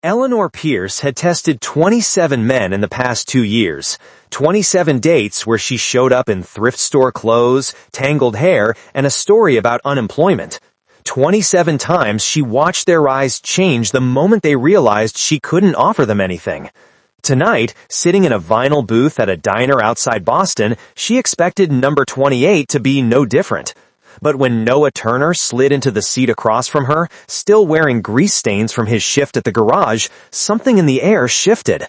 Eleanor Pierce had tested 27 men in the past 2 years, 27 dates where she showed up in thrift store clothes, tangled hair, and a story about unemployment. 27 times she watched their eyes change the moment they realized she couldn't offer them anything. Tonight, sitting in a vinyl booth at a diner outside Boston, she expected number 28 to be no different. But when Noah Turner slid into the seat across from her, still wearing grease stains from his shift at the garage, something in the air shifted.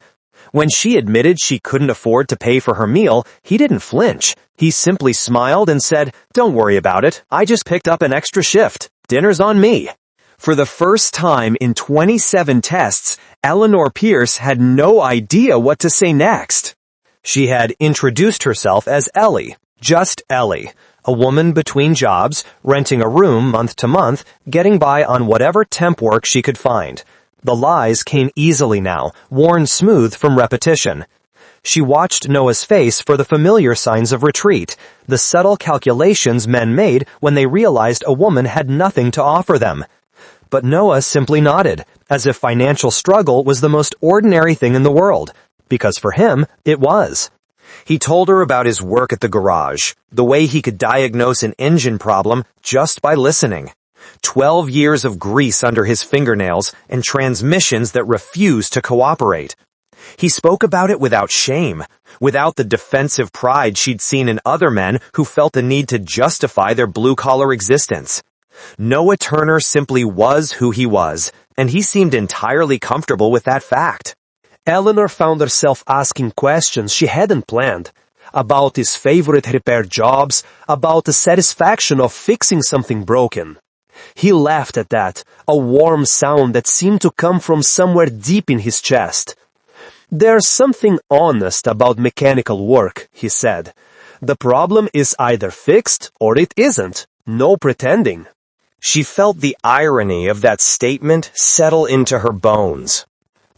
When she admitted she couldn't afford to pay for her meal, he didn't flinch. He simply smiled and said, "Don't worry about it. I just picked up an extra shift. Dinner's on me." For the first time in 27 tests, Eleanor Pierce had no idea what to say next. She had introduced herself as Ellie, just Ellie, a woman between jobs, renting a room month to month, getting by on whatever temp work she could find. The lies came easily now, worn smooth from repetition. She watched Noah's face for the familiar signs of retreat, the subtle calculations men made when they realized a woman had nothing to offer them. But Noah simply nodded, as if financial struggle was the most ordinary thing in the world, because for him, it was. He told her about his work at the garage, the way he could diagnose an engine problem just by listening. 12 years of grease under his fingernails and transmissions that refused to cooperate. He spoke about it without shame, without the defensive pride she'd seen in other men who felt the need to justify their blue-collar existence. Noah Turner simply was who he was, and he seemed entirely comfortable with that fact. Eleanor found herself asking questions she hadn't planned, about his favorite repair jobs, about the satisfaction of fixing something broken. He laughed at that, a warm sound that seemed to come from somewhere deep in his chest. "There's something honest about mechanical work," he said. "The problem is either fixed or it isn't. No pretending." She felt the irony of that statement settle into her bones.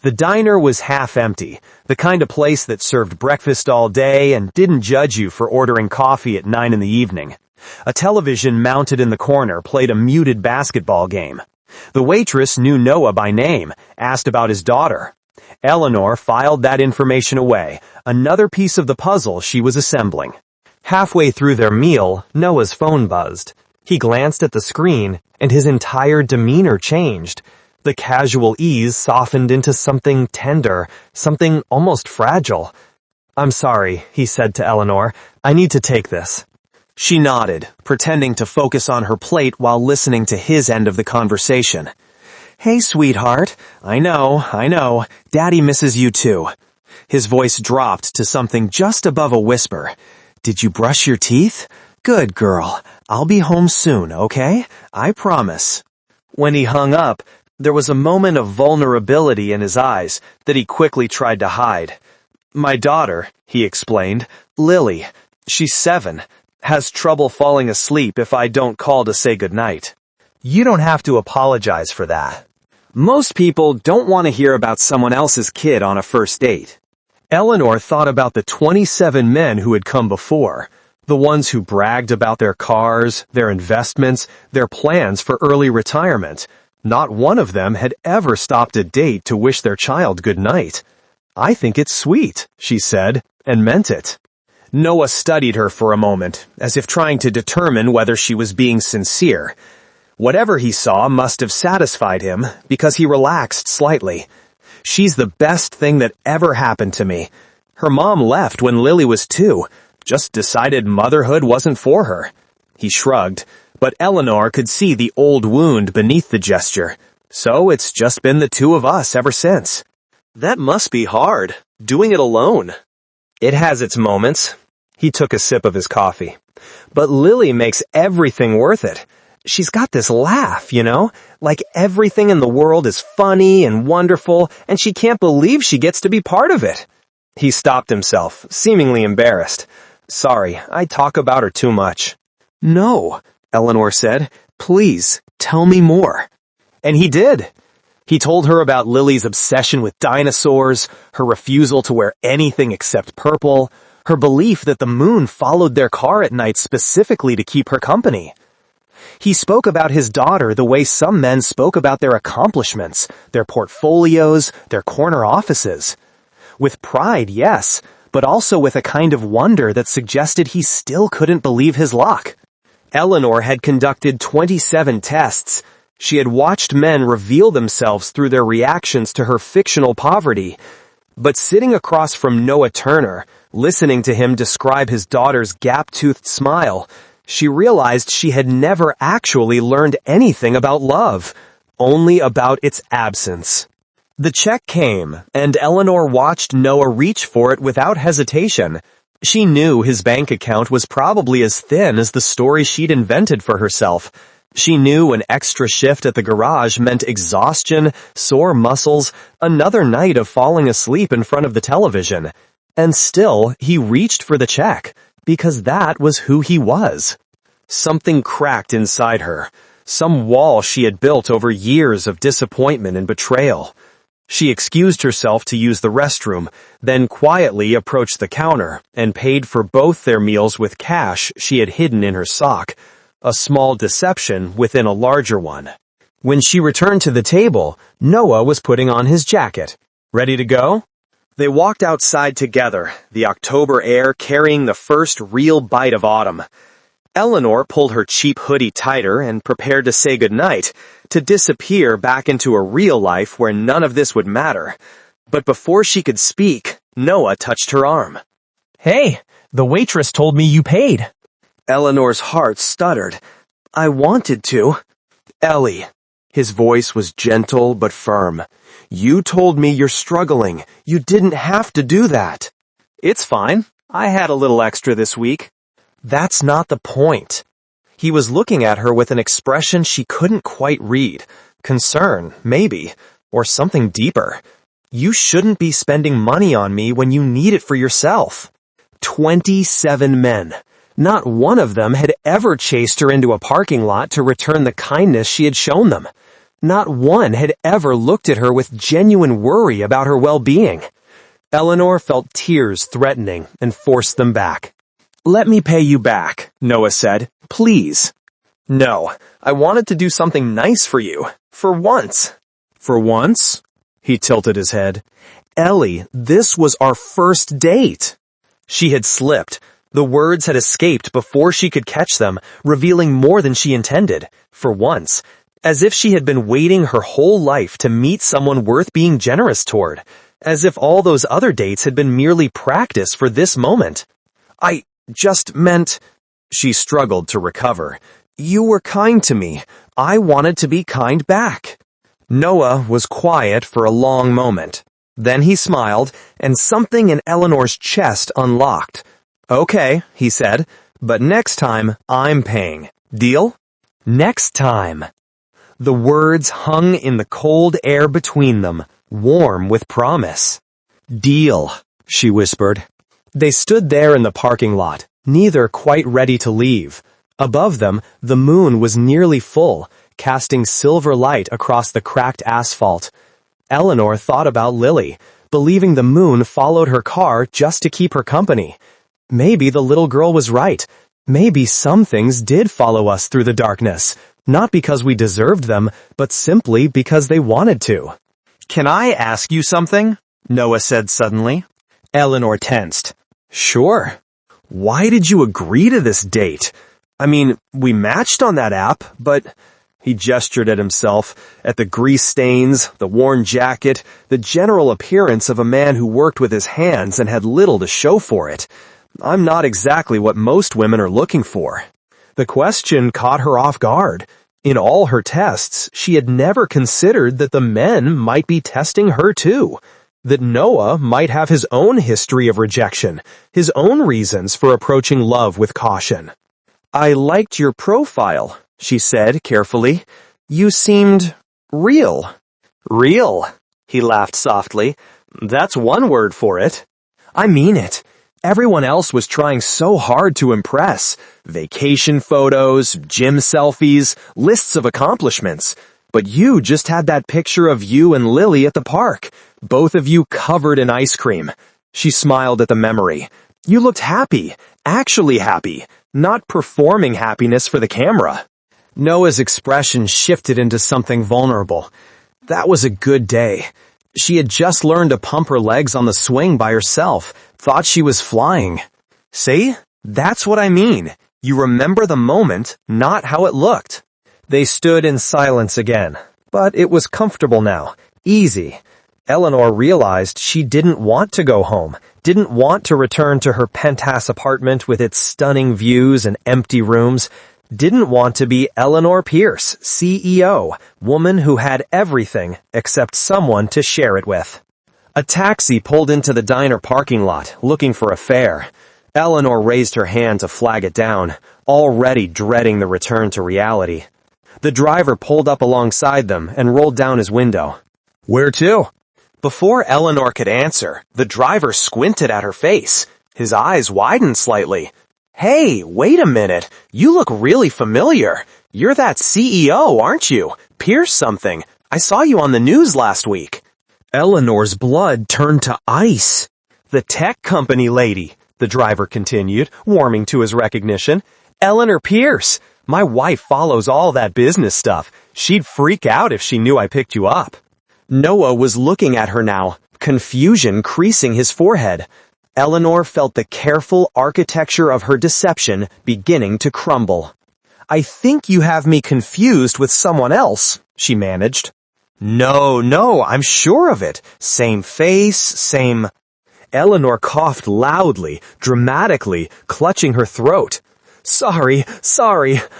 The diner was half empty, the kind of place that served breakfast all day and didn't judge you for ordering coffee at 9 in the evening. A television mounted in the corner played a muted basketball game. The waitress knew Noah by name, asked about his daughter. Eleanor filed that information away, another piece of the puzzle she was assembling. Halfway through their meal, Noah's phone buzzed. He glanced at the screen, and his entire demeanor changed. The casual ease softened into something tender, something almost fragile. "I'm sorry," he said to Eleanor. "I need to take this." She nodded, pretending to focus on her plate while listening to his end of the conversation. "Hey, sweetheart. I know. Daddy misses you too." His voice dropped to something just above a whisper. "Did you brush your teeth? Good girl. I'll be home soon, okay? I promise." When he hung up, there was a moment of vulnerability in his eyes that he quickly tried to hide. "My daughter," he explained, "Lily, she's 7, has trouble falling asleep if I don't call to say goodnight." You don't have to apologize for that. Most people don't want to hear about someone else's kid on a first date. Eleanor thought about the 27 men who had come before. The ones who bragged about their cars, their investments, their plans for early retirement. Not one of them had ever stopped a date to wish their child good night. "I think it's sweet," she said, and meant it. Noah studied her for a moment, as if trying to determine whether she was being sincere. Whatever he saw must have satisfied him, because he relaxed slightly. "She's the best thing that ever happened to me. Her mom left when Lily was 2. Just decided motherhood wasn't for her." He shrugged, but Eleanor could see the old wound beneath the gesture. "So it's just been the 2 of us ever since." "That must be hard, doing it alone." "It has its moments." He took a sip of his coffee. "But Lily makes everything worth it. She's got this laugh, like everything in the world is funny and wonderful, and she can't believe she gets to be part of it." He stopped himself, seemingly embarrassed. "Sorry, I talk about her too much." "No," Eleanor said. "Please, tell me more." And he did. He told her about Lily's obsession with dinosaurs, her refusal to wear anything except purple, her belief that the moon followed their car at night specifically to keep her company. He spoke about his daughter the way some men spoke about their accomplishments, their portfolios, their corner offices. With pride, yes, but also with a kind of wonder that suggested he still couldn't believe his luck. Eleanor had conducted 27 tests. She had watched men reveal themselves through their reactions to her fictional poverty. But sitting across from Noah Turner, listening to him describe his daughter's gap-toothed smile, she realized she had never actually learned anything about love, only about its absence. The check came, and Eleanor watched Noah reach for it without hesitation. She knew his bank account was probably as thin as the story she'd invented for herself. She knew an extra shift at the garage meant exhaustion, sore muscles, another night of falling asleep in front of the television. And still, he reached for the check, because that was who he was. Something cracked inside her, some wall she had built over years of disappointment and betrayal. She excused herself to use the restroom, then quietly approached the counter and paid for both their meals with cash she had hidden in her sock, a small deception within a larger one. When she returned to the table, Noah was putting on his jacket. Ready to go? They walked outside together, the October air carrying the first real bite of autumn. Eleanor pulled her cheap hoodie tighter and prepared to say goodnight, to disappear back into a real life where none of this would matter. But before she could speak, Noah touched her arm. Hey, the waitress told me you paid. Eleanor's heart stuttered. I wanted to. Ellie. His voice was gentle but firm. You told me you're struggling. You didn't have to do that. It's fine. I had a little extra this week. That's not the point. He was looking at her with an expression she couldn't quite read. Concern, maybe, or something deeper. You shouldn't be spending money on me when you need it for yourself. 27 men. Not one of them had ever chased her into a parking lot to return the kindness she had shown them. Not one had ever looked at her with genuine worry about her well-being. Eleanor felt tears threatening and forced them back. Let me pay you back, Noah said. Please. No, I wanted to do something nice for you. For once. For once? He tilted his head. Ellie, this was our first date. She had slipped. The words had escaped before she could catch them, revealing more than she intended. For once. As if she had been waiting her whole life to meet someone worth being generous toward. As if all those other dates had been merely practice for this moment. I just meant... She struggled to recover. You were kind to me. I wanted to be kind back. Noah was quiet for a long moment. Then he smiled, and something in Eleanor's chest unlocked. Okay, he said, but next time I'm paying. Deal? Next time. The words hung in the cold air between them, warm with promise. Deal, she whispered. They stood there in the parking lot, neither quite ready to leave. Above them, the moon was nearly full, casting silver light across the cracked asphalt. Eleanor thought about Lily, believing the moon followed her car just to keep her company. Maybe the little girl was right. Maybe some things did follow us through the darkness, not because we deserved them, but simply because they wanted to. Can I ask you something? Noah said suddenly. Eleanor tensed. Sure. Why did you agree to this date? I mean, we matched on that app, but... He gestured at himself, at the grease stains, the worn jacket, the general appearance of a man who worked with his hands and had little to show for it. I'm not exactly what most women are looking for. The question caught her off guard. In all her tests, she had never considered that the men might be testing her too. That Noah might have his own history of rejection, his own reasons for approaching love with caution. I liked your profile, she said carefully. You seemed real. Real, he laughed softly. That's one word for it. I mean it. Everyone else was trying so hard to impress. Vacation photos, gym selfies, lists of accomplishments. But you just had that picture of you and Lily at the park, both of you covered in ice cream. She smiled at the memory. You looked happy, actually happy, not performing happiness for the camera. Noah's expression shifted into something vulnerable. That was a good day. She had just learned to pump her legs on the swing by herself, thought she was flying. See? That's what I mean. You remember the moment, not how it looked. They stood in silence again, but it was comfortable now, easy. Eleanor realized she didn't want to go home, didn't want to return to her penthouse apartment with its stunning views and empty rooms, didn't want to be Eleanor Pierce, CEO, woman who had everything except someone to share it with. A taxi pulled into the diner parking lot, looking for a fare. Eleanor raised her hand to flag it down, already dreading the return to reality. The driver pulled up alongside them and rolled down his window. "Where to?" Before Eleanor could answer, the driver squinted at her face. His eyes widened slightly. "Hey, wait a minute. You look really familiar. You're that CEO, aren't you? Pierce something. I saw you on the news last week." Eleanor's blood turned to ice. "The tech company lady," the driver continued, warming to his recognition. "Eleanor Pierce. My wife follows all that business stuff. She'd freak out if she knew I picked you up." Noah was looking at her now, confusion creasing his forehead. Eleanor felt the careful architecture of her deception beginning to crumble. "I think you have me confused with someone else," she managed. No, I'm sure of it. Same face, same..." Eleanor coughed loudly, dramatically, clutching her throat. Sorry,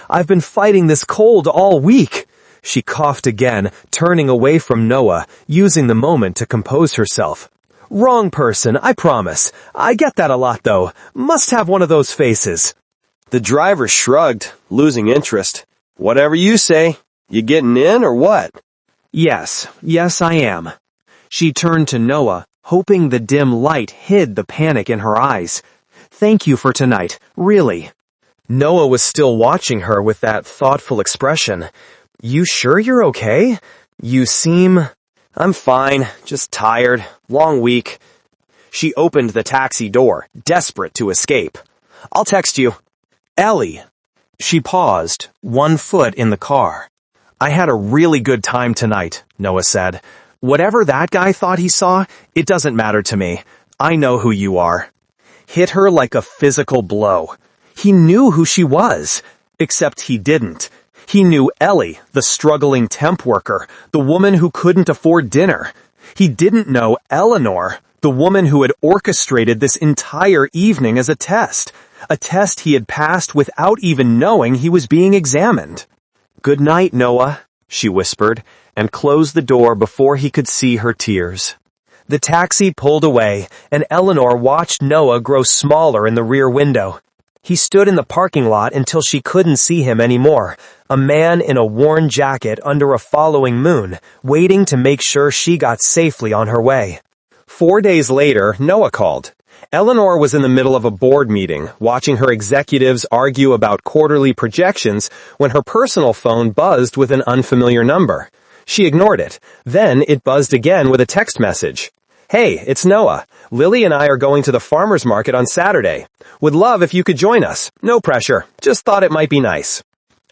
I've been fighting this cold all week." She coughed again, turning away from Noah, using the moment to compose herself. "Wrong person, I promise. I get that a lot, though. Must have one of those faces." The driver shrugged, losing interest. "Whatever you say. You getting in or what?" Yes, I am." She turned to Noah, hoping the dim light hid the panic in her eyes. "Thank you for tonight, really." Noah was still watching her with that thoughtful expression. "You sure you're okay? You seem..." "I'm fine, just tired. Long week." She opened the taxi door, desperate to escape. "I'll text you." "Ellie." She paused, one foot in the car. "I had a really good time tonight," Noah said. "Whatever that guy thought he saw, it doesn't matter to me. I know who you are." Hit her like a physical blow. He knew who she was, except he didn't. He knew Ellie, the struggling temp worker, the woman who couldn't afford dinner. He didn't know Eleanor, the woman who had orchestrated this entire evening as a test he had passed without even knowing he was being examined. "Good night, Noah," she whispered, and closed the door before he could see her tears. The taxi pulled away, and Eleanor watched Noah grow smaller in the rear window. He stood in the parking lot until she couldn't see him anymore, a man in a worn jacket under a following moon, waiting to make sure she got safely on her way. 4 days later, Noah called. Eleanor was in the middle of a board meeting, watching her executives argue about quarterly projections when her personal phone buzzed with an unfamiliar number. She ignored it. Then it buzzed again with a text message. "Hey, it's Noah. Lily and I are going to the farmer's market on Saturday. Would love if you could join us. No pressure. Just thought it might be nice."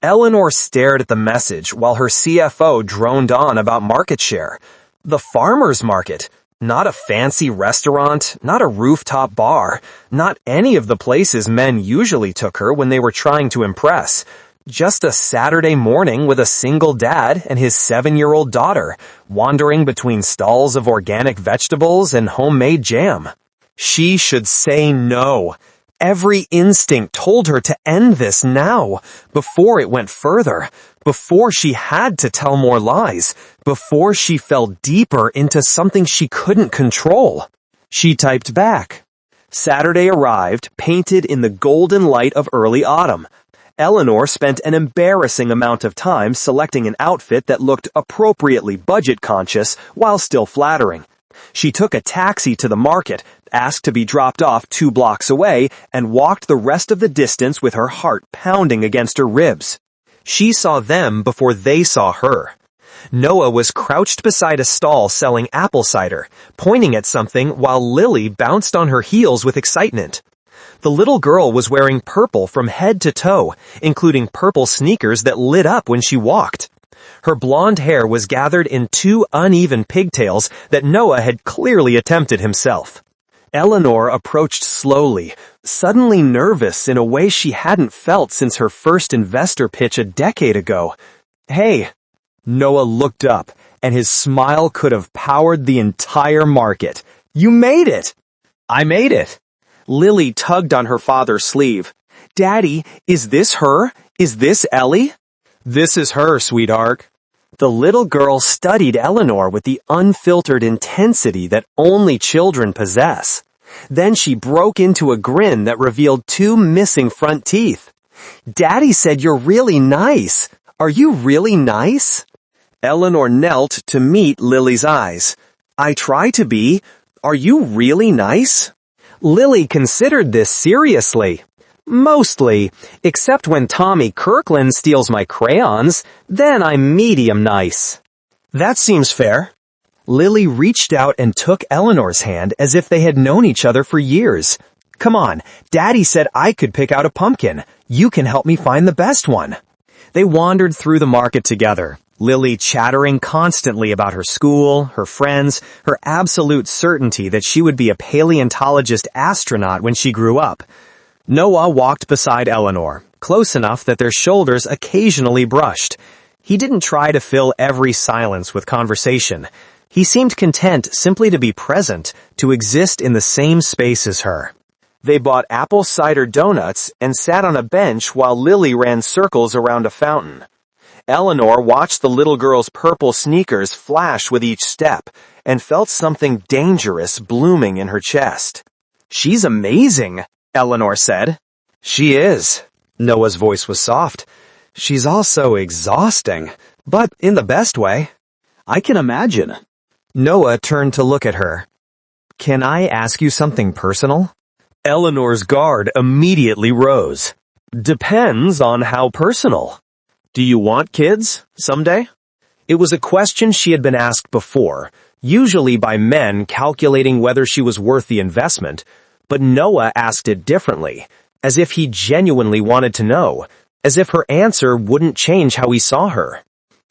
Eleanor stared at the message while her CFO droned on about market share. The farmer's market. Not a fancy restaurant, not a rooftop bar, not any of the places men usually took her when they were trying to impress. Just a Saturday morning with a single dad and his 7-year-old daughter, wandering between stalls of organic vegetables and homemade jam. She should say no. Every instinct told her to end this now, before it went further, before she had to tell more lies, before she fell deeper into something she couldn't control. She typed back. Saturday arrived, painted in the golden light of early autumn. Eleanor spent an embarrassing amount of time selecting an outfit that looked appropriately budget-conscious while still flattering. She took a taxi to the market, asked to be dropped off 2 blocks away, and walked the rest of the distance with her heart pounding against her ribs. She saw them before they saw her. Noah was crouched beside a stall selling apple cider, pointing at something while Lily bounced on her heels with excitement. The little girl was wearing purple from head to toe, including purple sneakers that lit up when she walked. Her blonde hair was gathered in 2 uneven pigtails that Noah had clearly attempted himself. Eleanor approached slowly, suddenly nervous in a way she hadn't felt since her first investor pitch a decade ago. "Hey." Noah looked up, and his smile could have powered the entire market. "You made it!" "I made it." Lily tugged on her father's sleeve. "Daddy, is this her? Is this Ellie?" "This is her, sweetheart." The little girl studied Eleanor with the unfiltered intensity that only children possess. Then she broke into a grin that revealed 2 missing front teeth. "Daddy said you're really nice. Are you really nice?" Eleanor knelt to meet Lily's eyes. "I try to be. Are you really nice?" Lily considered this seriously. "Mostly, except when Tommy Kirkland steals my crayons, then I'm medium nice." "That seems fair." Lily reached out and took Eleanor's hand as if they had known each other for years. "Come on, Daddy said I could pick out a pumpkin. You can help me find the best one." They wandered through the market together, Lily chattering constantly about her school, her friends, her absolute certainty that she would be a paleontologist astronaut when she grew up. Noah walked beside Eleanor, close enough that their shoulders occasionally brushed. He didn't try to fill every silence with conversation. He seemed content simply to be present, to exist in the same space as her. They bought apple cider donuts and sat on a bench while Lily ran circles around a fountain. Eleanor watched the little girl's purple sneakers flash with each step and felt something dangerous blooming in her chest. "She's amazing," Eleanor said. "She is." Noah's voice was soft. "She's also exhausting, but in the best way." "I can imagine." Noah turned to look at her. "Can I ask you something personal?" Eleanor's guard immediately rose. "Depends on how personal." "Do you want kids someday?" It was a question she had been asked before, usually by men calculating whether she was worth the investment, but Noah asked it differently, as if he genuinely wanted to know, as if her answer wouldn't change how he saw her.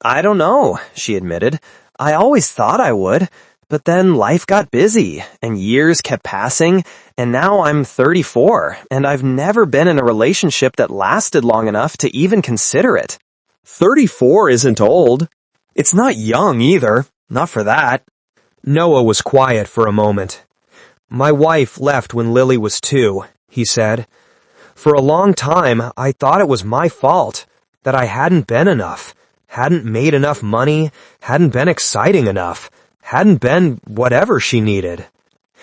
"I don't know," she admitted. "I always thought I would, but then life got busy, and years kept passing, and now I'm 34, and I've never been in a relationship that lasted long enough to even consider it." 34 isn't old. It's not young either, not for that. Noah was quiet for a moment. "My wife left when Lily was 2, he said. "For a long time, I thought it was my fault, that I hadn't been enough, hadn't made enough money, hadn't been exciting enough, hadn't been whatever she needed."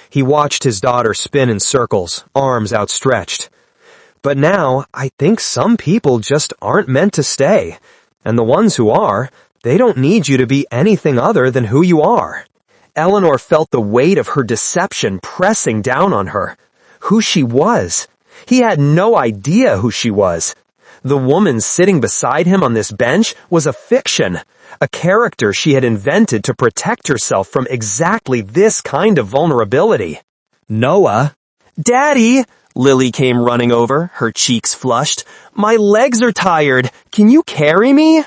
He watched his daughter spin in circles, arms outstretched. "But now, I think some people just aren't meant to stay, and the ones who are, they don't need you to be anything other than who you are." Eleanor felt the weight of her deception pressing down on her. Who she was. He had no idea who she was. The woman sitting beside him on this bench was a fiction, a character she had invented to protect herself from exactly this kind of vulnerability. "Noah." "Daddy!" Lily came running over, her cheeks flushed. "My legs are tired. Can you carry me?"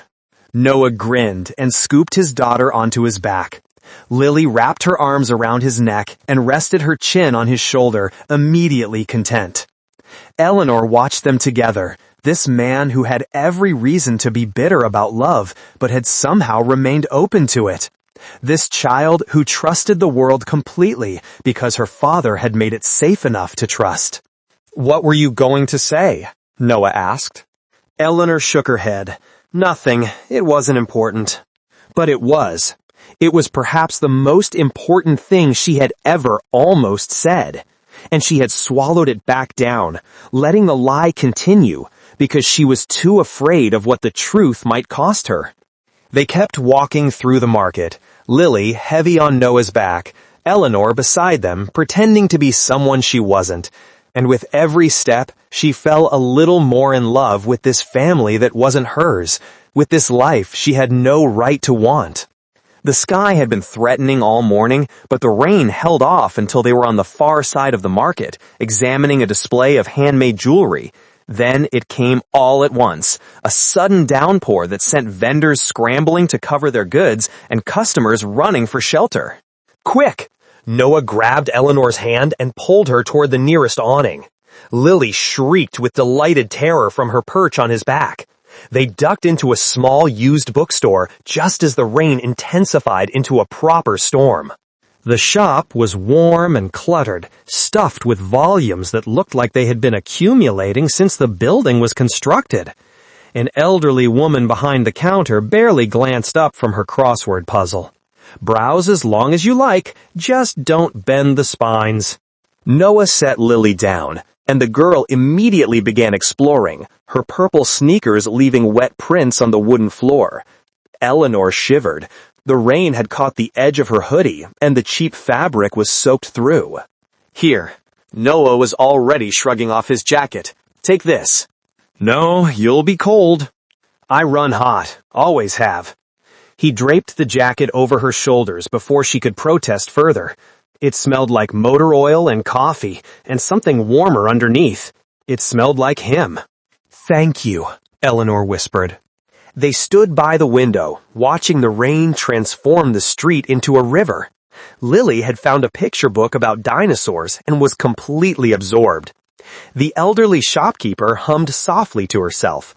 Noah grinned and scooped his daughter onto his back. Lily wrapped her arms around his neck and rested her chin on his shoulder, immediately content. Eleanor watched them together, this man who had every reason to be bitter about love, but had somehow remained open to it. This child who trusted the world completely because her father had made it safe enough to trust. "What were you going to say?" Noah asked. Eleanor shook her head. "Nothing. It wasn't important." But it was. It was perhaps the most important thing she had ever almost said. And she had swallowed it back down, letting the lie continue, because she was too afraid of what the truth might cost her. They kept walking through the market, Lily heavy on Noah's back, Eleanor beside them, pretending to be someone she wasn't. And with every step, she fell a little more in love with this family that wasn't hers, with this life she had no right to want. The sky had been threatening all morning, but the rain held off until they were on the far side of the market, examining a display of handmade jewelry. Then it came all at once, a sudden downpour that sent vendors scrambling to cover their goods and customers running for shelter. Quick! Noah grabbed Eleanor's hand and pulled her toward the nearest awning. Lily shrieked with delighted terror from her perch on his back. They ducked into a small used bookstore just as the rain intensified into a proper storm. The shop was warm and cluttered, stuffed with volumes that looked like they had been accumulating since the building was constructed. An elderly woman behind the counter barely glanced up from her crossword puzzle. Browse as long as you like, just don't bend the spines. Noah set Lily down, and the girl immediately began exploring, her purple sneakers leaving wet prints on the wooden floor. Eleanor shivered. The rain had caught the edge of her hoodie, and the cheap fabric was soaked through. Here. Noah was already shrugging off his jacket. Take this. No, you'll be cold. I run hot. Always have. He draped the jacket over her shoulders before she could protest further. It smelled like motor oil and coffee, and something warmer underneath. It smelled like him. Thank you, Eleanor whispered. They stood by the window, watching the rain transform the street into a river. Lily had found a picture book about dinosaurs and was completely absorbed. The elderly shopkeeper hummed softly to herself,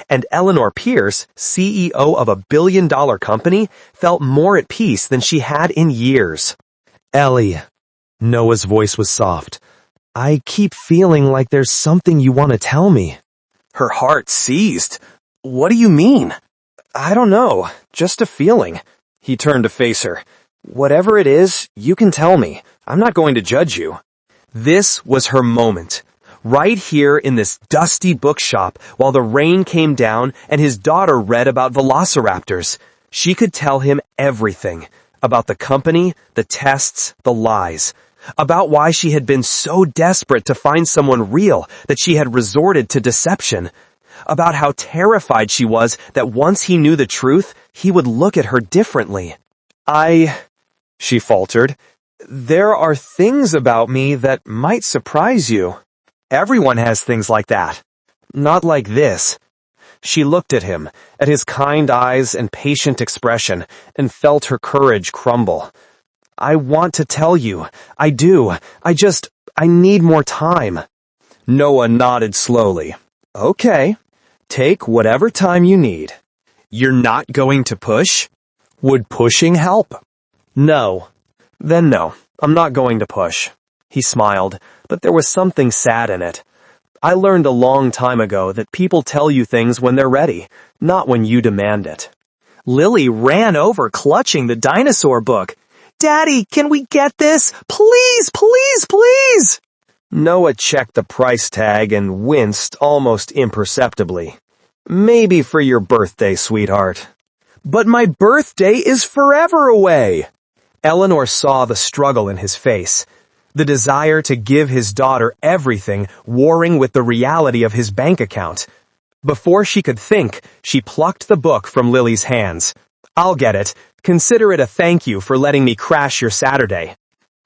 and Eleanor Pierce, CEO of a billion-dollar company, felt more at peace than she had in years. Ellie, Noah's voice was soft. I keep feeling like there's something you want to tell me. Her heart seized. What do you mean? I don't know, just a feeling. He turned to face her. Whatever it is, you can tell me. I'm not going to judge you. This was her moment. Right here in this dusty bookshop, while the rain came down and his daughter read about velociraptors. She could tell him everything. About the company, the tests, the lies. About why she had been so desperate to find someone real that she had resorted to deception. About how terrified she was that once he knew the truth, he would look at her differently. She faltered. There are things about me that might surprise you. Everyone has things like that. Not like this. She looked at him, at his kind eyes and patient expression, and felt her courage crumble. I want to tell you. I do. I need more time. Noah nodded slowly. Okay. Take whatever time you need. You're not going to push? Would pushing help? No. Then no. I'm not going to push. He smiled, but there was something sad in it. I learned a long time ago that people tell you things when they're ready, not when you demand it. Lily ran over, clutching the dinosaur book. Daddy, can we get this? Please, please, please! Noah checked the price tag and winced almost imperceptibly. Maybe for your birthday, sweetheart. But my birthday is forever away! Eleanor saw the struggle in his face. The desire to give his daughter everything warring with the reality of his bank account. Before she could think, she plucked the book from Lily's hands. I'll get it. Consider it a thank you for letting me crash your Saturday.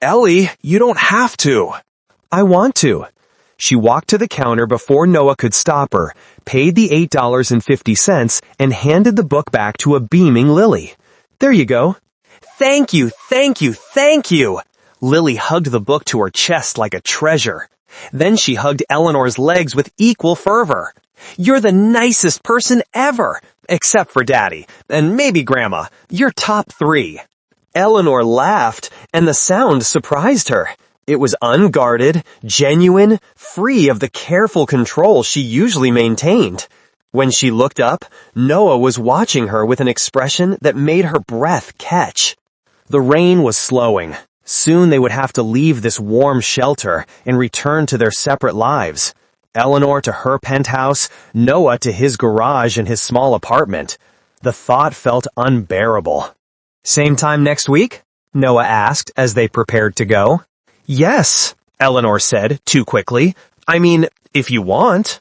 Ellie, you don't have to. I want to. She walked to the counter before Noah could stop her, paid the $8.50, and handed the book back to a beaming Lily. There you go. Thank you, thank you, thank you. Lily hugged the book to her chest like a treasure. Then she hugged Eleanor's legs with equal fervor. You're the nicest person ever, except for Daddy, and maybe Grandma. You're top 3. Eleanor laughed, and the sound surprised her. It was unguarded, genuine, free of the careful control she usually maintained. When she looked up, Noah was watching her with an expression that made her breath catch. The rain was slowing. Soon they would have to leave this warm shelter and return to their separate lives. Eleanor to her penthouse, Noah to his garage and his small apartment. The thought felt unbearable. Same time next week? Noah asked as they prepared to go. Yes, Eleanor said, too quickly. I mean, if you want.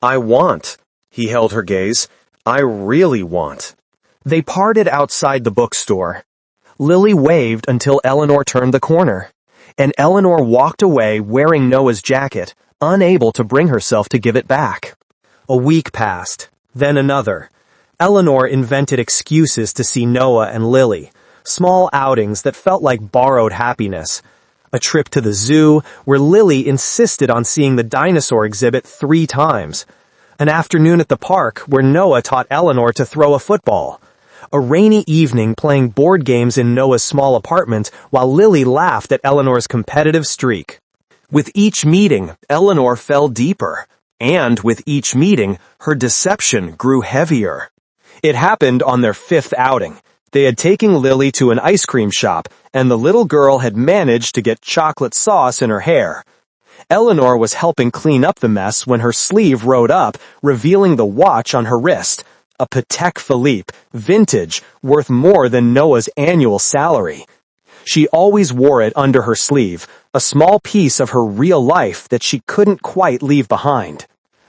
I want. He held her gaze. I really want. They parted outside the bookstore. Lily waved until Eleanor turned the corner, and Eleanor walked away wearing Noah's jacket, unable to bring herself to give it back. A week passed, then another. Eleanor invented excuses to see Noah and Lily, small outings that felt like borrowed happiness. A trip to the zoo, where Lily insisted on seeing the dinosaur exhibit 3 times. An afternoon at the park, where Noah taught Eleanor to throw a football. A rainy evening playing board games in Noah's small apartment while Lily laughed at Eleanor's competitive streak. With each meeting, Eleanor fell deeper, and with each meeting, her deception grew heavier. It happened on their 5th outing. They had taken Lily to an ice cream shop, and the little girl had managed to get chocolate sauce in her hair. Eleanor was helping clean up the mess when her sleeve rode up, revealing the watch on her wrist, a Patek Philippe, vintage, worth more than Noah's annual salary. She always wore it under her sleeve, a small piece of her real life that she couldn't quite leave behind.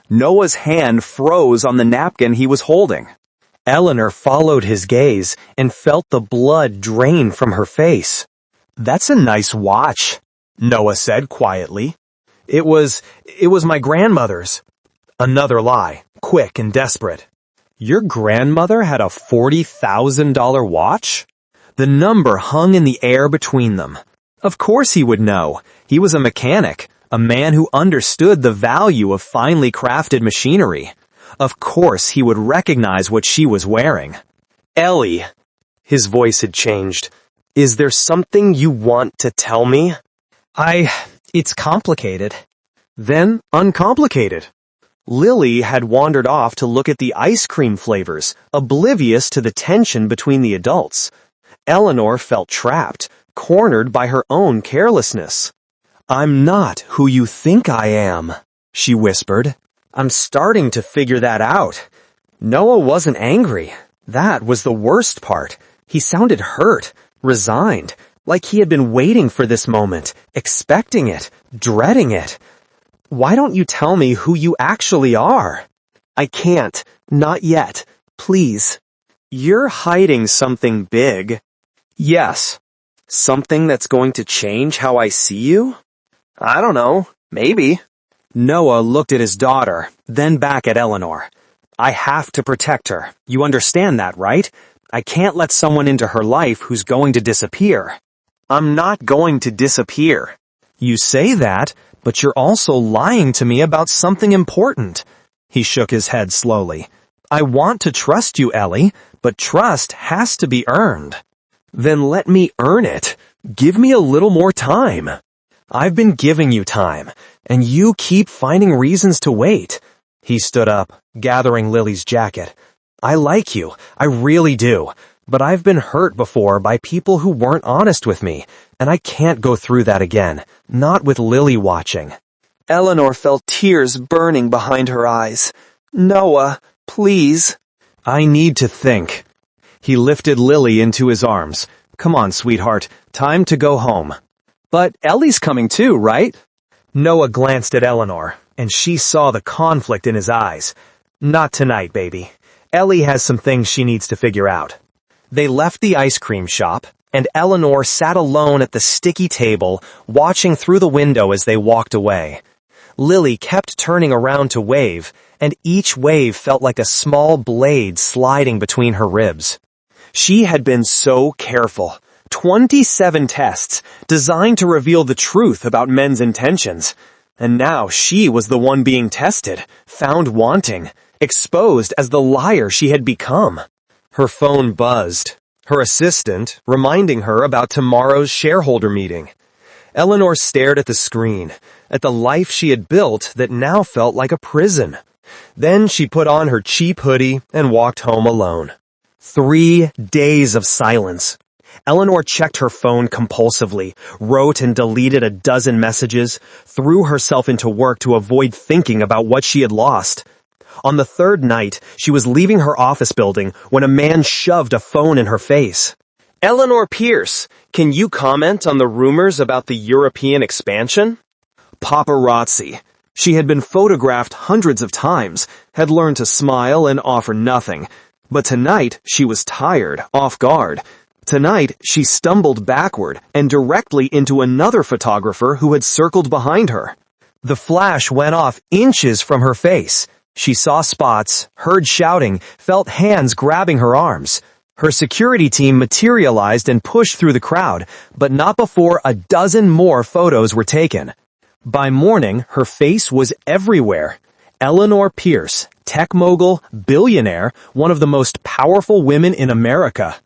Noah's hand froze on the napkin he was holding. Eleanor followed his gaze and felt the blood drain from her face. "That's a nice watch," Noah said quietly. It was my grandmother's." Another lie, quick and desperate. "Your grandmother had a $40,000 watch?" The number hung in the air between them. Of course he would know. He was a mechanic, a man who understood the value of finely crafted machinery. Of course he would recognize what she was wearing. "Ellie," his voice had changed. "Is there something you want to tell me?" It's complicated." Then uncomplicated. Lily had wandered off to look at the ice cream flavors, oblivious to the tension between the adults. Eleanor felt trapped, cornered by her own carelessness. "I'm not who you think I am," she whispered. "I'm starting to figure that out." Noah wasn't angry. That was the worst part. He sounded hurt, resigned, like he had been waiting for this moment, expecting it, dreading it. "Why don't you tell me who you actually are?" "I can't. Not yet. Please." "You're hiding something big." "Yes." "Something that's going to change how I see you?" "I don't know. Maybe." Noah looked at his daughter, then back at Eleanor. "I have to protect her. You understand that, right? I can't let someone into her life who's going to disappear." "I'm not going to disappear." "You say that, but you're also lying to me about something important." He shook his head slowly. "I want to trust you, Ellie, but trust has to be earned." "Then let me earn it. Give me a little more time." "I've been giving you time, and you keep finding reasons to wait." He stood up, gathering Lily's jacket. "I like you, I really do, but I've been hurt before by people who weren't honest with me, and I can't go through that again, not with Lily watching." Eleanor felt tears burning behind her eyes. "Noah, please." "I need to think." He lifted Lily into his arms. "Come on, sweetheart, time to go home." "But Ellie's coming too, right?" Noah glanced at Eleanor, and she saw the conflict in his eyes. "Not tonight, baby. Ellie has some things she needs to figure out." They left the ice cream shop, and Eleanor sat alone at the sticky table, watching through the window as they walked away. Lily kept turning around to wave, and each wave felt like a small blade sliding between her ribs. She had been so careful. 27 tests, designed to reveal the truth about men's intentions. And now she was the one being tested, found wanting, exposed as the liar she had become. Her phone buzzed. Her assistant, reminding her about tomorrow's shareholder meeting. Eleanor stared at the screen, at the life she had built that now felt like a prison. Then she put on her cheap hoodie and walked home alone. 3 days of silence. Eleanor checked her phone compulsively, wrote and deleted a dozen messages, threw herself into work to avoid thinking about what she had lost. On the 3rd night, she was leaving her office building when a man shoved a phone in her face. "Eleanor Pierce, can you comment on the rumors about the European expansion?" Paparazzi. She had been photographed hundreds of times, had learned to smile and offer nothing. But tonight, she was tired, off guard. Tonight, she stumbled backward and directly into another photographer who had circled behind her. The flash went off inches from her face. She saw spots, heard shouting, felt hands grabbing her arms. Her security team materialized and pushed through the crowd, but not before a dozen more photos were taken. By morning, her face was everywhere. Eleanor Pierce, tech mogul, billionaire, one of the most powerful women in America.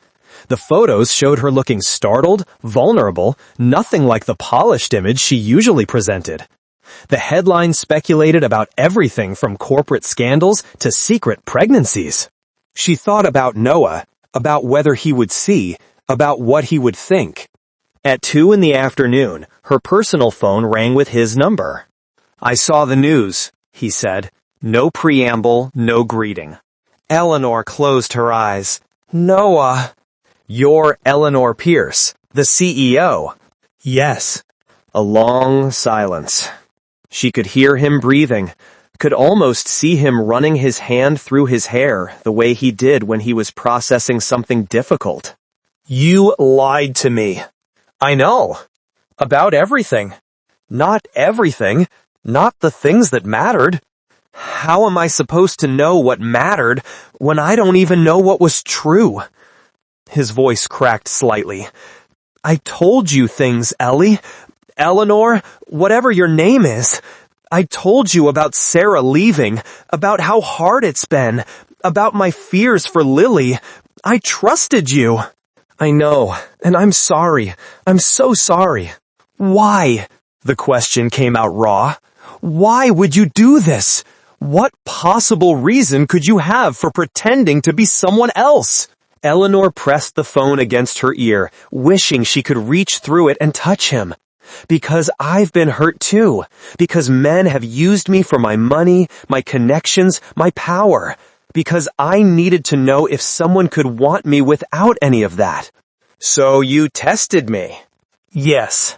The photos showed her looking startled, vulnerable, nothing like the polished image she usually presented. The headlines speculated about everything from corporate scandals to secret pregnancies. She thought about Noah, about whether he would see, about what he would think. At 2 p.m, her personal phone rang with his number. "I saw the news," he said. No preamble, no greeting. Eleanor closed her eyes. "Noah." "You're Eleanor Pierce, the CEO." "Yes." A long silence. She could hear him breathing, could almost see him running his hand through his hair the way he did when he was processing something difficult. "You lied to me." "I know. About everything." "Not everything. Not the things that mattered." "How am I supposed to know what mattered when I don't even know what was true?" His voice cracked slightly. "I told you things, Ellie. Eleanor, whatever your name is. I told you about Sarah leaving, about how hard it's been, about my fears for Lily. I trusted you." "I know, and I'm sorry. I'm so sorry." "Why?" The question came out raw. "Why would you do this? What possible reason could you have for pretending to be someone else?" Eleanor pressed the phone against her ear, wishing she could reach through it and touch him. "Because I've been hurt too. Because men have used me for my money, my connections, my power. Because I needed to know if someone could want me without any of that." "So you tested me?" "Yes.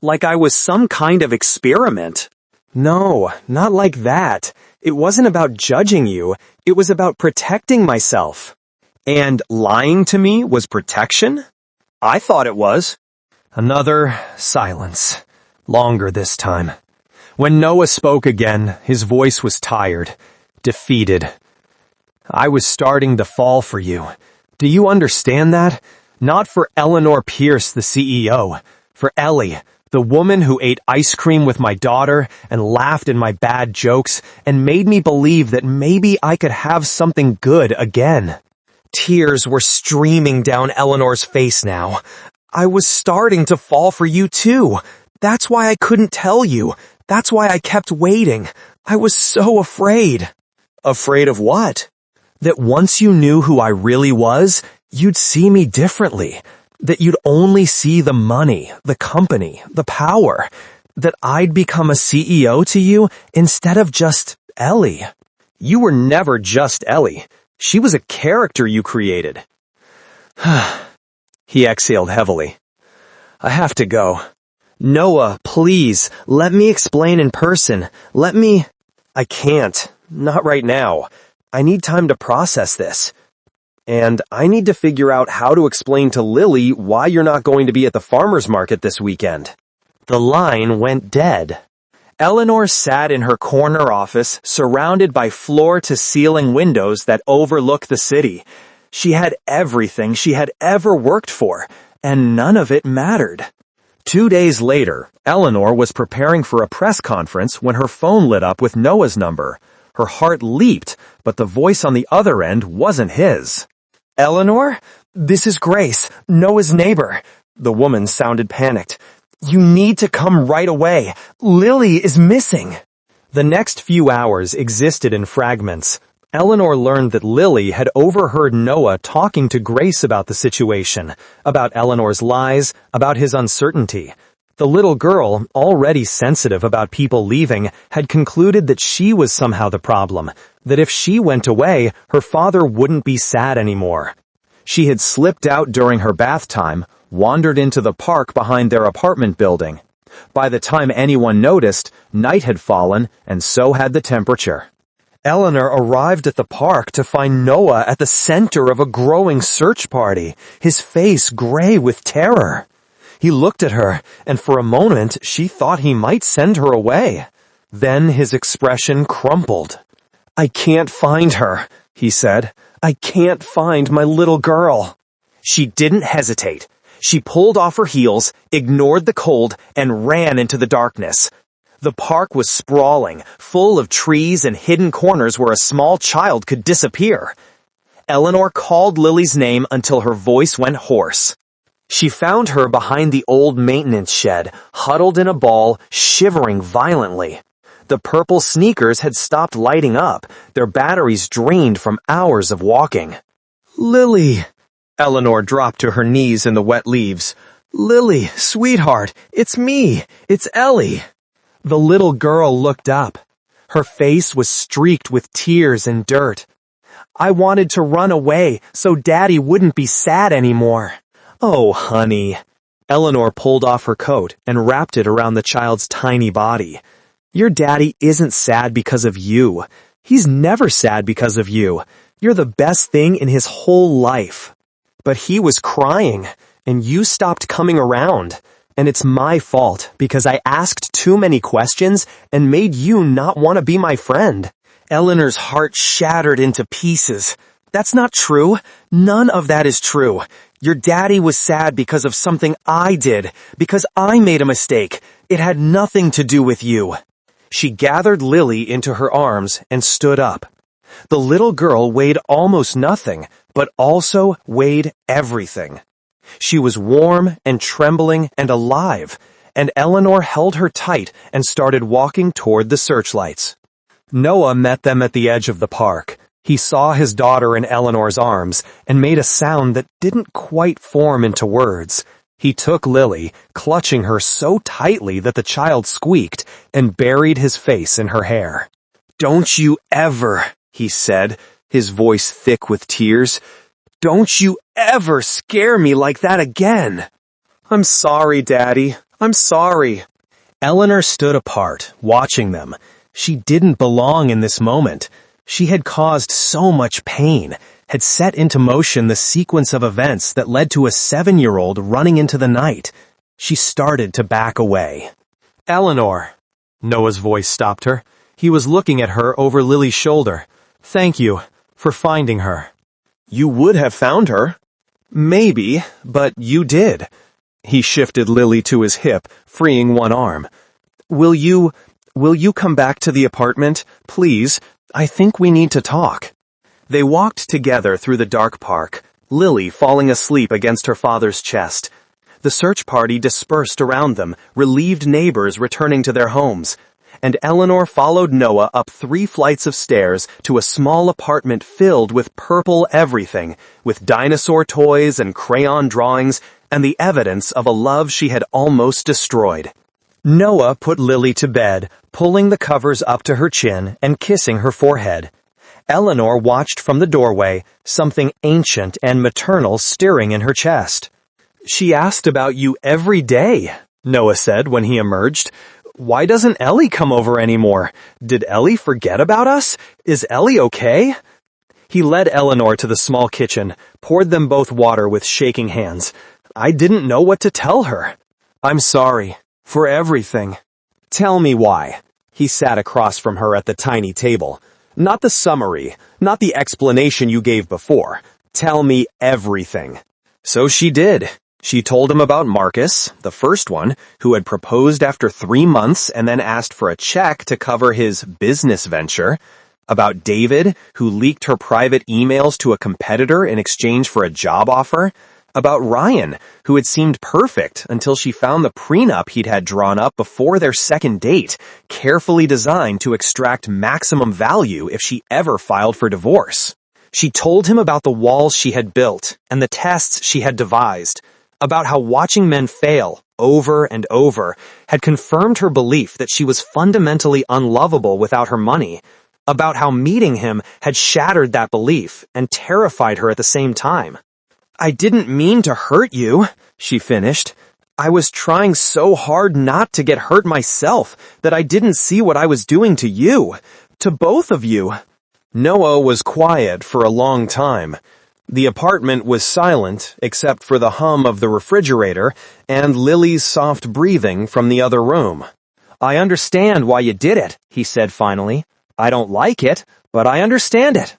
Like I was some kind of experiment." "No, not like that. It wasn't about judging you. It was about protecting myself." "And lying to me was protection?" "I thought it was." Another silence. Longer this time. When Noah spoke again, his voice was tired, defeated. "I was starting to fall for you. Do you understand that? Not for Eleanor Pierce, the CEO. For Ellie, the woman who ate ice cream with my daughter and laughed at my bad jokes and made me believe that maybe I could have something good again." Tears were streaming down Eleanor's face now. "I was starting to fall for you too. That's why I couldn't tell you. That's why I kept waiting. I was so afraid." "Afraid of what?" "That once you knew who I really was, you'd see me differently. That you'd only see the money, the company, the power. That I'd become a CEO to you instead of just Ellie." "You were never just Ellie. She was a character you created." He exhaled heavily. "I have to go." "Noah, please, let me explain in person. I can't. Not right now. I need time to process this. And I need to figure out how to explain to Lily why you're not going to be at the farmer's market this weekend." The line went dead. Eleanor sat in her corner office, surrounded by floor-to-ceiling windows that overlook the city. She had everything she had ever worked for, and none of it mattered. 2 days later, Eleanor was preparing for a press conference when her phone lit up with Noah's number. Her heart leaped, but the voice on the other end wasn't his. "Eleanor? This is Grace, Noah's neighbor." The woman sounded panicked. "You need to come right away. Lily is missing." The next few hours existed in fragments. Eleanor learned that Lily had overheard Noah talking to Grace about the situation, about Eleanor's lies, about his uncertainty. The little girl, already sensitive about people leaving, had concluded that she was somehow the problem, that if she went away, her father wouldn't be sad anymore. She had slipped out during her bath time, wandered into the park behind their apartment building. By the time anyone noticed, night had fallen, and so had the temperature. Eleanor arrived at the park to find Noah at the center of a growing search party, his face gray with terror. He looked at her, and for a moment she thought he might send her away. Then his expression crumpled. "I can't find her," he said. "I can't find my little girl." She didn't hesitate. She pulled off her heels, ignored the cold, and ran into the darkness. The park was sprawling, full of trees and hidden corners where a small child could disappear. Eleanor called Lily's name until her voice went hoarse. She found her behind the old maintenance shed, huddled in a ball, shivering violently. The purple sneakers had stopped lighting up, their batteries drained from hours of walking. "Lily!" Eleanor dropped to her knees in the wet leaves. "Lily, sweetheart, it's me. It's Ellie." The little girl looked up. Her face was streaked with tears and dirt. "I wanted to run away so Daddy wouldn't be sad anymore." "Oh, honey." Eleanor pulled off her coat and wrapped it around the child's tiny body. "Your daddy isn't sad because of you. He's never sad because of you. You're the best thing in his whole life. But he was crying, and you stopped coming around. And it's my fault because I asked too many questions and made you not want to be my friend." Eleanor's heart shattered into pieces. "That's not true. None of that is true. Your daddy was sad because of something I did, because I made a mistake. It had nothing to do with you." She gathered Lily into her arms and stood up. The little girl weighed almost nothing, but also weighed everything. She was warm and trembling and alive, and Eleanor held her tight and started walking toward the searchlights. Noah met them at the edge of the park. He saw his daughter in Eleanor's arms and made a sound that didn't quite form into words. He took Lily, clutching her so tightly that the child squeaked, and buried his face in her hair. "Don't you ever," he said, his voice thick with tears, "don't you ever scare me like that again." "I'm sorry, Daddy. I'm sorry." Eleanor stood apart, watching them. She didn't belong in this moment. She had caused so much pain, had set into motion the sequence of events that led to a 7-year-old running into the night. She started to back away. "Eleanor." Noah's voice stopped her. He was looking at her over Lily's shoulder. "Thank you for finding her." "You would have found her." "Maybe, but you did." He shifted Lily to his hip, freeing one arm. Will you come back to the apartment, please? I think we need to talk." They walked together through the dark park, Lily falling asleep against her father's chest. The search party dispersed around them, relieved neighbors returning to their homes, and Eleanor followed Noah up 3 flights of stairs to a small apartment filled with purple everything, with dinosaur toys and crayon drawings, and the evidence of a love she had almost destroyed. Noah put Lily to bed, pulling the covers up to her chin and kissing her forehead. Eleanor watched from the doorway, something ancient and maternal stirring in her chest. "She asked about you every day," Noah said when he emerged. "Why doesn't Ellie come over anymore? Did Ellie forget about us? Is Ellie okay?" He led Eleanor to the small kitchen, poured them both water with shaking hands. "I didn't know what to tell her." "I'm sorry. For everything." "Tell me why." He sat across from her at the tiny table. "Not the summary, not the explanation you gave before. Tell me everything." So she did. She told him about Marcus, the first one, who had proposed after 3 months and then asked for a check to cover his business venture. About David, who leaked her private emails to a competitor in exchange for a job offer. About Ryan, who had seemed perfect until she found the prenup he'd had drawn up before their second date, carefully designed to extract maximum value if she ever filed for divorce. She told him about the walls she had built and the tests she had devised, about how watching men fail over and over had confirmed her belief that she was fundamentally unlovable without her money, about how meeting him had shattered that belief and terrified her at the same time. "I didn't mean to hurt you," she finished. "I was trying so hard not to get hurt myself that I didn't see what I was doing to you, to both of you. Noah was quiet for a long time. The apartment was silent except for the hum of the refrigerator and Lily's soft breathing from the other room. "I understand why you did it," he said finally. "I don't like it, but I understand it."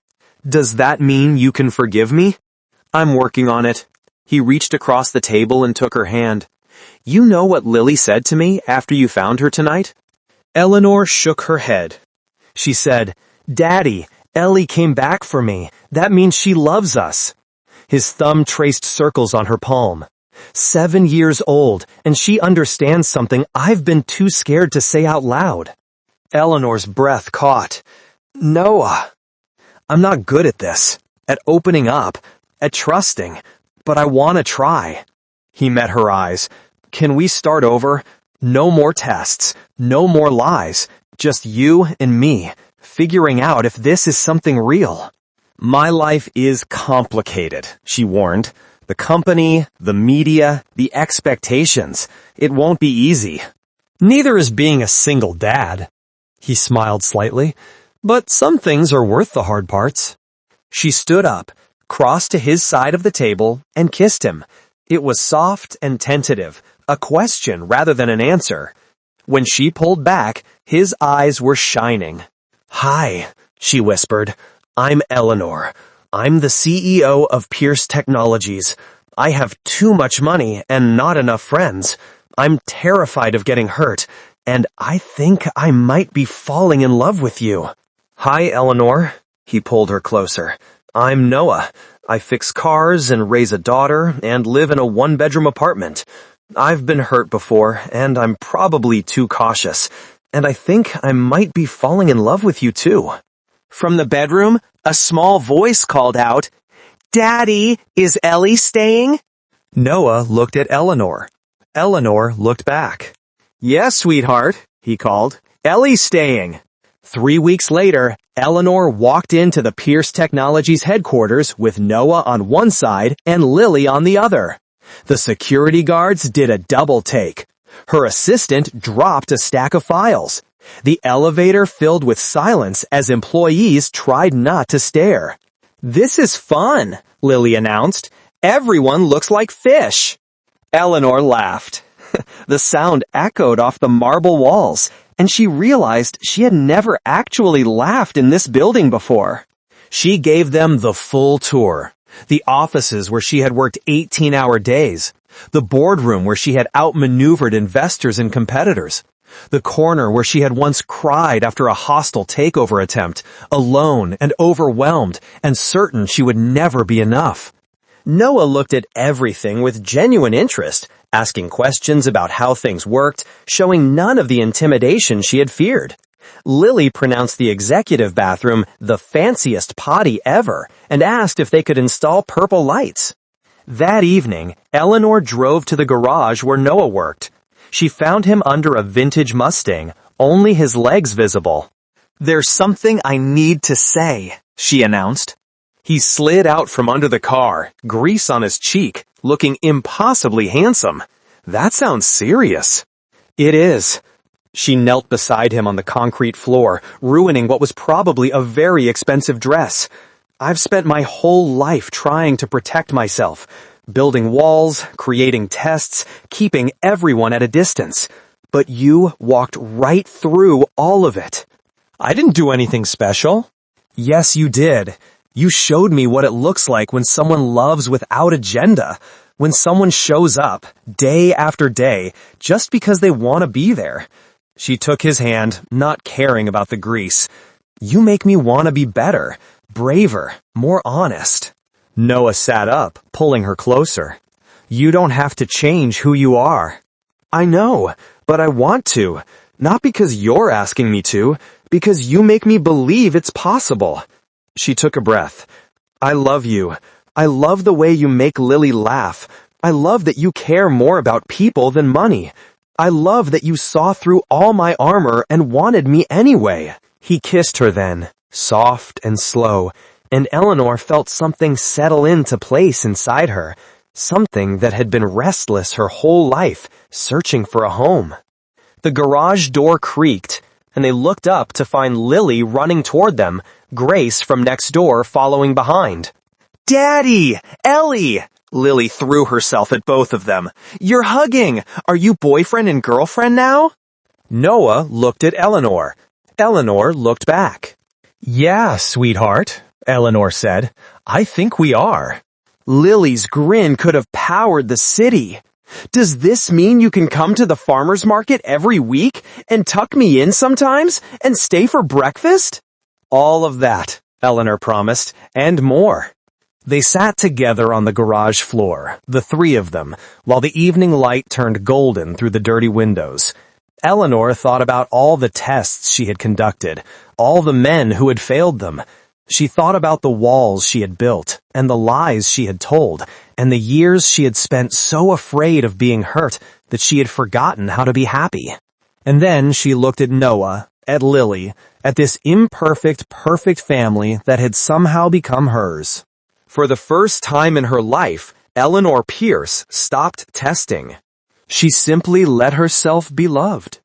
"Does that mean you can forgive me?" "I'm working on it." He reached across the table and took her hand. "You know what Lily said to me after you found her tonight?" Eleanor shook her head. She said, "Daddy, Ellie came back for me. That means she loves us." His thumb traced circles on her palm. 7 years old, and she understands something I've been too scared to say out loud. Eleanor's breath caught. "Noah, I'm not good at this, at opening up, at trusting, but I want to try." He met her eyes. "Can we start over? No more tests, no more lies, just you and me, figuring out if this is something real." "My life is complicated," she warned. "The company, the media, the expectations. It won't be easy." "Neither is being a single dad." He smiled slightly. "But some things are worth the hard parts." She stood up, crossed to his side of the table, and kissed him. It was soft and tentative, a question rather than an answer. When she pulled back, his eyes were shining. "Hi," she whispered. "I'm Eleanor. I'm the CEO of Pierce Technologies. I have too much money and not enough friends. I'm terrified of getting hurt, and I think I might be falling in love with you." "Hi, Eleanor." He pulled her closer. "I'm Noah. I fix cars and raise a daughter and live in a one-bedroom apartment. I've been hurt before, and I'm probably too cautious, and I think I might be falling in love with you too." From the bedroom, a small voice called out, "Daddy, is Ellie staying?" Noah looked at Eleanor. Eleanor looked back. "Yes, sweetheart," he called. "Ellie's staying." 3 weeks later, Eleanor walked into the Pierce Technologies headquarters with Noah on one side and Lily on the other. The security guards did a double take. Her assistant dropped a stack of files. The elevator filled with silence as employees tried not to stare. "This is fun," Lily announced. "Everyone looks like fish." Eleanor laughed. The sound echoed off the marble walls, and she realized she had never actually laughed in this building before. She gave them the full tour. The offices where she had worked 18-hour days. The boardroom where she had outmaneuvered investors and competitors. The corner where she had once cried after a hostile takeover attempt, alone and overwhelmed and certain she would never be enough. Noah looked at everything with genuine interest, asking questions about how things worked, showing none of the intimidation she had feared. Lily pronounced the executive bathroom the fanciest potty ever and asked if they could install purple lights. That evening, Eleanor drove to the garage where Noah worked. She found him under a vintage Mustang, only his legs visible. "There's something I need to say," she announced. He slid out from under the car, grease on his cheek, looking impossibly handsome. "That sounds serious." "It is." She knelt beside him on the concrete floor, ruining what was probably a very expensive dress. "I've spent my whole life trying to protect myself, building walls, creating tests, keeping everyone at a distance. But you walked right through all of it." "I didn't do anything special." "Yes, you did. You showed me what it looks like when someone loves without agenda, when someone shows up, day after day, just because they want to be there." She took his hand, not caring about the grease. "You make me want to be better, braver, more honest." Noah sat up, pulling her closer. "You don't have to change who you are." "I know, but I want to. Not because you're asking me to, because you make me believe it's possible." She took a breath. "I love you. I love the way you make Lily laugh. I love that you care more about people than money. I love that you saw through all my armor and wanted me anyway." He kissed her then, soft and slow, and Eleanor felt something settle into place inside her, something that had been restless her whole life, searching for a home. The garage door creaked. and they looked up to find Lily running toward them, Grace from next door following behind. "Daddy! Ellie!" Lily threw herself at both of them. "You're hugging! Are you boyfriend and girlfriend now?" Noah looked at Eleanor. Eleanor looked back. "Yeah, sweetheart," Eleanor said. "I think we are." Lily's grin could have powered the city. "Does this mean you can come to the farmer's market every week and tuck me in sometimes and stay for breakfast?" "All of that," Eleanor promised, "and more." They sat together on the garage floor, the three of them, while the evening light turned golden through the dirty windows. Eleanor thought about all the tests she had conducted, all the men who had failed them. She thought about the walls she had built, and the lies she had told, and the years she had spent so afraid of being hurt that she had forgotten how to be happy. And then she looked at Noah, at Lily, at this imperfect, perfect family that had somehow become hers. For the first time in her life, Eleanor Pierce stopped testing. She simply let herself be loved.